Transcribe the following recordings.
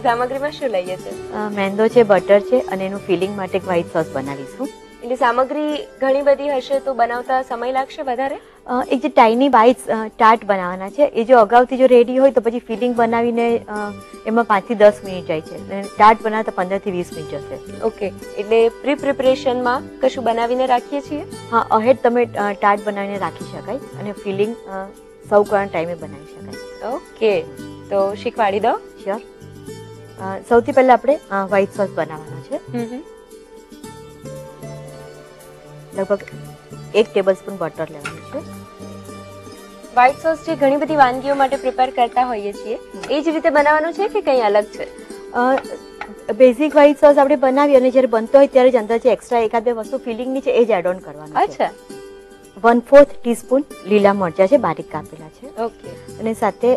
સામગ્રીમાં શું લઈએ છે? મેંદો છે, બટર છે અને એનું ફિલિંગ માટે એક વ્હાઈટ સોસ બનાવીશું. એટલે સામગ્રી ઘણી બધી હશે તો બનાવતા સમય લાગશે વધારે? એક જે ટાઈની બાઇટ્સ ટાર્ટ બનાવવાના છે એ જો અગાઉથી જો રેડી હોય તો પછી ફિલિંગ બનાવીને એમાં 5 થી 10 મિનિટ જાય છે અને ટાર્ટ બનાવતા 15 થી 20 મિનિટ જશે. ઓકે, એટલે પ્રિપરેશનમાં કશું બનાવીને રાખીએ છીએ? હા, અહેડ તમે ટાર્ટ બનાવીને રાખી શકાય અને ફિલિંગ સર્વ કરવાના ટાઈમે બનાવી શકાય. ઓકે, તો શીખવાડી દો. શ્યોર. સૌથી પહેલા આપણે વ્હાઈટ સોસ બનાવવાનો છે. લગભગ 1 ટેબલસ્પૂન બટર લેવાનું છે. વ્હાઈટ સોસ જે ઘણી બધી વાનગીઓ માટે પ્રિપેર કરતા હોઈએ છીએ એ જ રીતે બનાવવાનું છે કે કંઈ અલગ છે? બેઝિક વ્હાઈટ સોસ આપણે બનાવી અને જ્યારે બનતો હોય ત્યારે જ અંદર જે એક્સ્ટ્રા એકાદ બે વસ્તુ ફિલિંગની છે એ જ એડ ઓન કરવાનું છે. અચ્છા. 1/4 ટીસ્પૂન લીલા મરચાં છે, બારીક કાપેલા છે. ઓકે. અને સાથે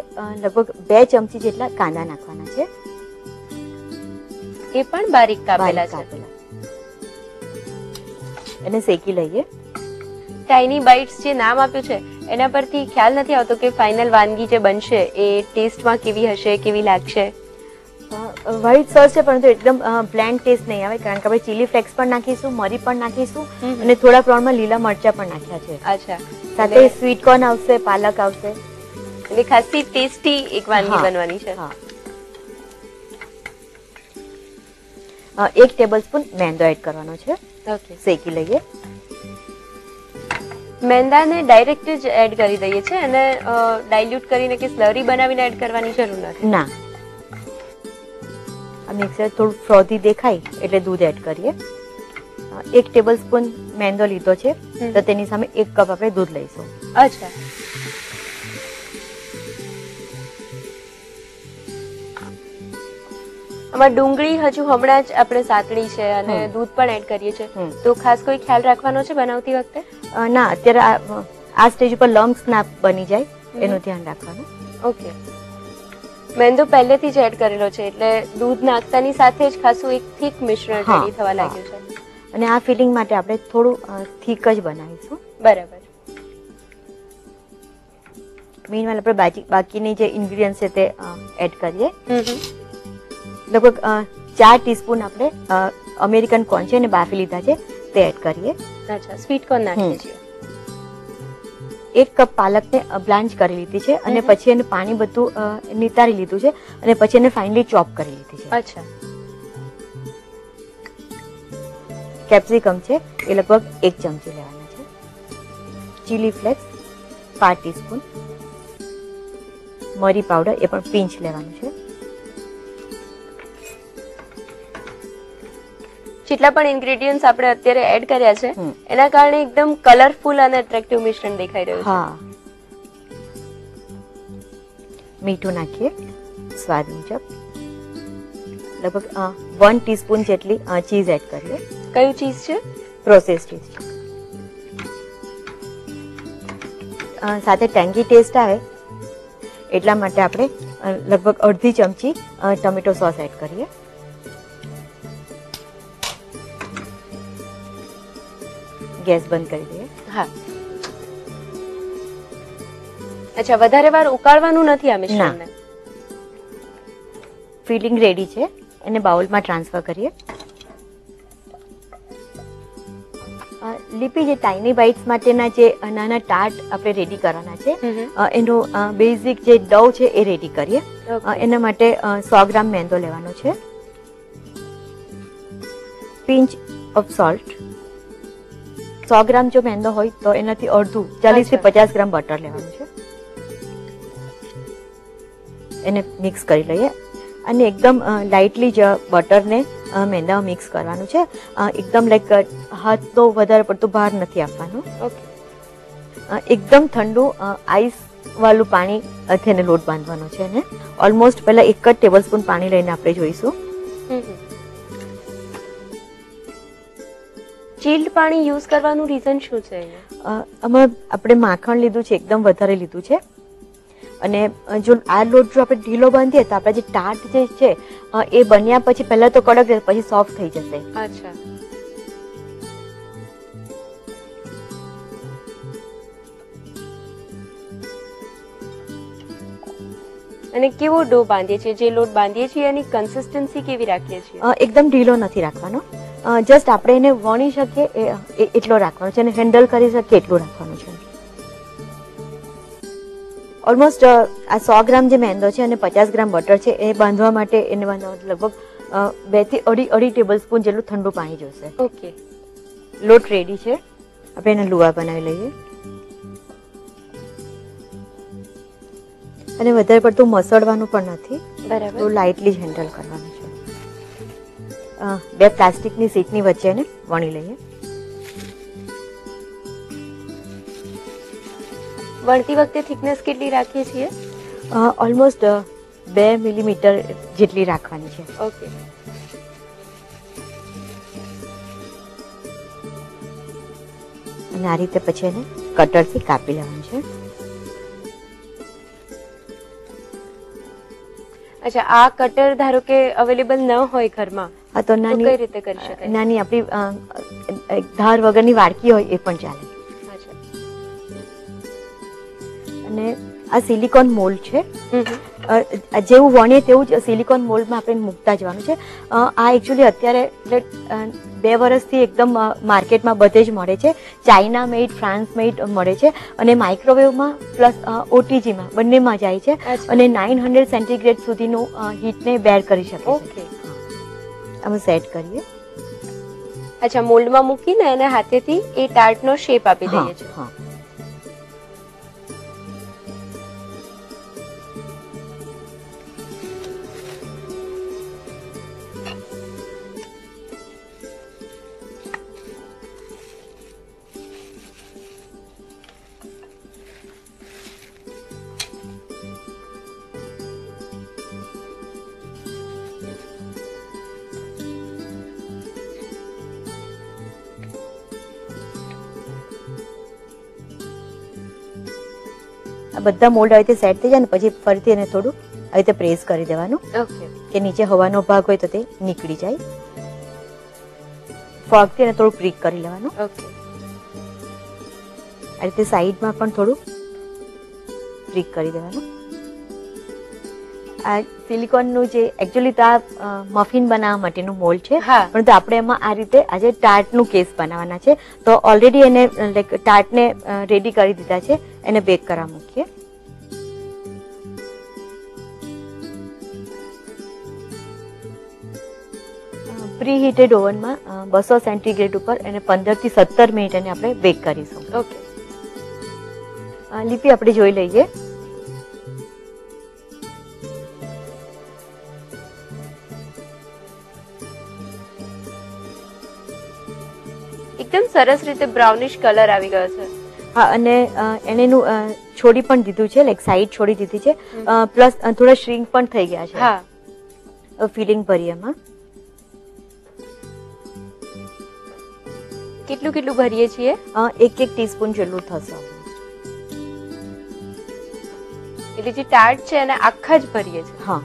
લગભગ 2 ચમચી જેટલા કાંદા નાખવાના છે. એ પણ બારીક કાપેલા છે. એને શેકી લઈએ. ટાઈની બાઇટ્સ જે નામ આપ્યું છે એના પરથી ખ્યાલ નથી આવતો કે ફાઇનલ વાનગી જે બનશે એ ટેસ્ટમાં કેવી હશે, કેવી લાગશે. વ્હાઈટ સોસ છે પરંતુ એકદમ બ્લેન્ડ ટેસ્ટ નહીં આવે કારણ કે આપણે ચીલી ફ્લેક્સ પણ નાખીશું, મરી પણ નાખીશું અને થોડા પ્રમાણમાં લીલા મરચા પણ નાખ્યા છે. અચ્છા. સાથે સ્વીટ કોર્ન આવશે, પાલક આવશે. એટલે ખાસી ટેસ્ટી એક વાનગી બનવાની છે. 1 ટેબલસ્પૂન મેંદો એડ કરવાનો છે. ઓકે, શેકી લઈએ. મેંદાને ડાયરેક્ટ જ એડ કરી દઈએ છે અને ડાઈલ્યુટ કરીને કે સ્લરી બનાવીને એડ કરવાની જરૂર નથી? ના. આ મિક્સર થોડું ફ્રોધી દેખાય એટલે દૂધ એડ કરીએ. 1 ટેબલસ્પૂન મેંદો લીધો છે તો તેની સામે 1 કપ આપણે દૂધ લઈશું. અચ્છા. આમાં ડુંગળી હજુ હમણાં જ આપણે સાતળી છે અને દૂધ પણ એડ કરીએ છીએ તો ખાસ કોઈ ખ્યાલ રાખવાનો છે બનાવતી વખતે? ના, અત્યારે આ સ્ટેજ ઉપર લમ્સ ના બની જાય એનું ધ્યાન રાખવાનું. ઓકે. મેંદો પહેલેથી જ એડ કરેલો છે એટલે દૂધ નાખતાની સાથે જ ખાસું એક થીક મિશ્રણ રેડી થવા લાગ્યું છે. અને આ ફિલિંગ માટે આપણે થોડું થીક જ બનાવીશું. બરાબર. મીનવાઇલ આપણે બાકીની જે ઇન્ગ્રેડિયન્ટ છે તે એડ કરીએ. લગભગ 4 ટીસ્પૂન આપણે અમેરિકન કોર્ન છે અને બાફી લીધા છે તે એડ કરીએ. અચ્છા, સ્વીટ કોર્ન નાખીએ છીએ. 1 કપ પાલકને બ્લાન્ચ કરી લીધી છે અને પછી એને પાણી બધું નિતારી લીધું છે અને પછી એને ફાઇનલી ચોપ કરી લીધી છે. અચ્છા. કેપ્સિકમ છે એ લગભગ 1 ચમચી લેવાના છે. Chilli flakes 5 teaspoon. મરી પાવડર એ પણ પિંચ લેવાનું છે. જેટલા પણ ઇન્ગ્રેડિયન્ટ્સ આપણે અત્યારે એડ કર્યા છે એના કારણે એકદમ કલરફુલ અને એટ્રેક્ટિવ મિશ્રણ દેખાઈ રહ્યું છે. હા. મીઠું નાખીએ સ્વાદ મુજબ. લગભગ 1 ટીસ્પૂન જેટલી ચીઝ એડ કરીએ. કયું ચીઝ છે? પ્રોસેસ ચીઝ છે. સાથે ટેંગી ટેસ્ટ આવે એટલા માટે આપણે લગભગ અડધી ચમચી ટમેટો સોસ એડ કરીએ. ગેસ બંધ કરી દઈએ. હા. અચ્છા, વધારે વાર ઉકાળવાનું નથી આ મિશ્રણને? ફિલિંગ રેડી છે, એને બાઉલમાં ટ્રાન્સફર કરીએ. લીપી જે ટાઈની બાઇટ્સ માટેના જે નાના ટાર્ટ આપણે રેડી કરવાના છે એનો બેઝિક જે ડવ છે એ રેડી કરીએ. એના માટે 100 ગ્રામ મેંદો લેવાનો છે. Pinch of salt. 100 ગ્રામ જો મેંદો હોય તો એનાથી અડધું 40 થી 50 ગ્રામ બટર લેવાનું છે. એને મિક્સ કરી લઈએ અને એકદમ લાઇટલી જ બટરને મેંદામાં મિક્સ કરવાનું છે. એકદમ લાઈક હાથનો વધારે પડતું ભાર નથી આપવાનું. એકદમ ઠંડુ આઈસ વાળું પાણી તેને લોટ બાંધવાનો છે. અને ઓલમોસ્ટ પહેલા 1 જ ટેબલ સ્પૂન પાણી લઈને આપણે જોઈશું. ચીલ્ડ પાણી યુઝ કરવાનું રીઝન શું છે? આમાં આપણે માખણ લીધું છે, એકદમ વધારે લીધું છે. અને જો આ લોટ જો આપણે ઢીલો બાંધીએ તો આપણા જે ટાર્ટ જે છે એ બન્યા પછી પહેલા તો કડક રહેશે, પછી સોફ્ટ થઈ જશે. અચ્છા. અને કેવો ડો બાંધીએ છીએ, જે લોટ બાંધીએ છીએ એની કન્સિસ્ટન્સી કેવી રાખીએ છીએ? એકદમ ઢીલો નથી રાખવાનો, જસ્ટ આપણે એને વણી શકીએ એટલો રાખવાનો છે અને હેન્ડલ કરી શકીએ એટલું રાખવાનું છે. ઓલમોસ્ટ આ 100 ગ્રામ જે મેંદો છે અને 50 ગ્રામ બટર છે એ બાંધવા માટે લગભગ 2 થી અઢી ટેબલ સ્પૂન જેટલું ઠંડુ પાણી જોશે. ઓકે, લોટ રેડી છે, આપણે એને લુવા બનાવી લઈએ અને વધારે પડતું મસળવાનું પણ નથી, બરાબર. તો લાઇટલી જ હેન્ડલ કરવાનું છે. 2 પ્લાસ્ટિકની શીટની વચ્ચે એને વણી લઈએ. વણતી વખતે થિકનેસ કેટલી રાખીએ છીએ? ઓલમોસ્ટ 2 મિલીમીટર જેટલી રાખવાની છે. ઓકે, અને આ રીતે પછી એને કટરથી કાપી લેવાનું છે. અચ્છા, આ કટર ધારો કે અવેલેબલ ન હોય ઘરમાં, હા તો કઈ રીતે કરી શકાય? નાની આપણી ધાર વગરની વાડકી હોય એ પણ ચાલે. અચ્છા, અને આ સિલિકોન મોલ્ડ છે, જેવું વણીએ તેવું જ સિલિકોન મોલ્ડમાં આપણે મૂકતા જવાનું છે. આ એકચ્યુઅલી અત્યારે 2 વર્ષથી એકદમ માર્કેટમાં બધે જ મળે છે. ચાઇના મેડ, ફ્રાન્સ મેડ મળે છે અને માઇક્રોવેવમાં પ્લસ ઓટીજીમાં બંનેમાં જાય છે અને 900 સેન્ટીગ્રેડ સુધીનું હીટને બેર કરી શકે છે. ઓકે, અમે સેટ કરીએ. અચ્છા, મોલ્ડમાં મૂકીને એને હાથેથી એ ટાર્ટનો શેપ આપી દઈએ છીએ. હા, આ બધા મોલ્ડ આવી રીતે સેટ થઈ જાય ને પછી ફરીથી એને થોડું આવી રીતે પ્રેસ કરી દેવાનું ઓકે, કે નીચે હવાનો ભાગ હોય તો તે નીકળી જાય. ફોર્કથી એને થોડું પ્રીક કરી લેવાનું. ઓકે, આ રીતે સાઈડમાં પણ થોડું પ્રીક કરી દેવાનું. આ સિલિકોનનું જે એકચ્યુઅલી તો આ મફિન બનાવવા માટેનું મોલ્ડ છે, હા. પરંતુ આપણે એમાં આ રીતે આજે ટાર્ટનું કેસ બનાવવાના છે, તો ઓલરેડી એને લાઈક ટાર્ટને રેડી કરી દીધા છે, એને બેક કરવા મૂકીએ. પ્રી હીટેડ ઓવનમાં 200 સેન્ટીગ્રેડ ઉપર એને 15 થી 17 મિનિટ એને આપણે બેક કરીશું. ઓકે, લીપી આપણે જોઈ લઈએ. એકદમ સરસ રીતે બ્રાઉનિશ કલર આવી ગયો છે. હા, અને એનું છોડી પણ દીધું છે, લાઈક સાઈડ છોડી દીધી છે, પ્લસ થોડા શ્રિંક પણ થઈ ગયા છે. હા, ફિલિંગ ભરી એમાં કેટલું ભરીએ છીએ? 1 ટીસ્પૂન જેટલું થશે. એટલે જે ટાર્ટ છે એને આખા જ ભરીએ છીએ. હા,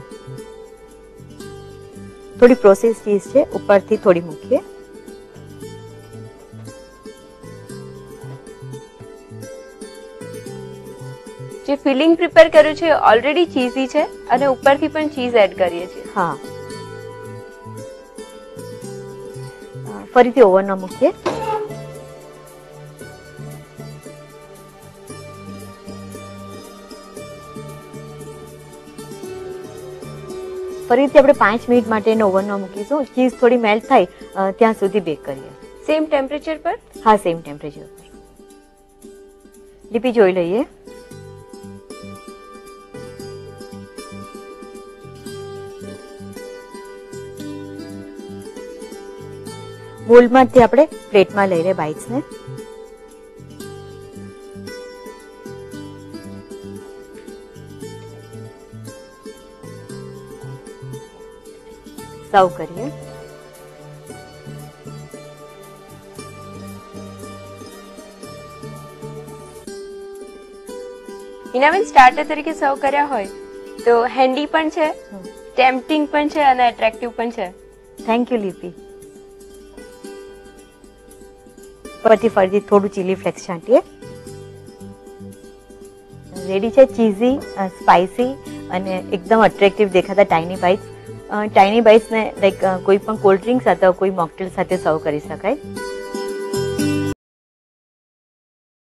થોડી પ્રોસેસ ચીઝ છે, ઉપરથી થોડી મૂકીએ. જે ફિલિંગ પ્રિપેર કર્યું છે ઓલરેડી ચીઝી છે અને ઉપરથી પણ ચીઝ એડ કરીએ છીએ. હા, ફરીથી ઓવનમાં મૂકીએ. ફરીથી આપણે 5 મિનિટ માટે એને ઓવનમાં મૂકીશું. ચીઝ થોડી મેલ્ટ થાય ત્યાં સુધી બેક કરીએ. સેમ ટેમ્પરેચર પર? હા, સેમ ટેમ્પરેચર પર. લીપી જોઈ લઈએ. મોલ્ડમાંથી આપણે પ્લેટમાં લઈ લઈએ બાઇટ્સને. સર્વ કરીએ. હિનાબેન, સ્ટાર્ટર તરીકે સર્વ કર્યા હોય તો હેન્ડી પણ છે, ટેમ્પટિંગ પણ છે અને એટ્રેક્ટિવ પણ છે. થેન્ક યુ લીપી. પરથી ફરીથી થોડું ચીલી ફ્લેક્સ છાંટીએ. રેડી છે ચીઝી, સ્પાઇસી અને એકદમ અટ્રેક્ટિવ દેખાતા ટાઇની બાઇટ્સ. ટાઇની બાઇટ્સને લાઈક કોઈ પણ કોલ્ડ ડ્રિંક સાથે કોઈ મોકટેલ સાથે સર્વ કરી શકાય.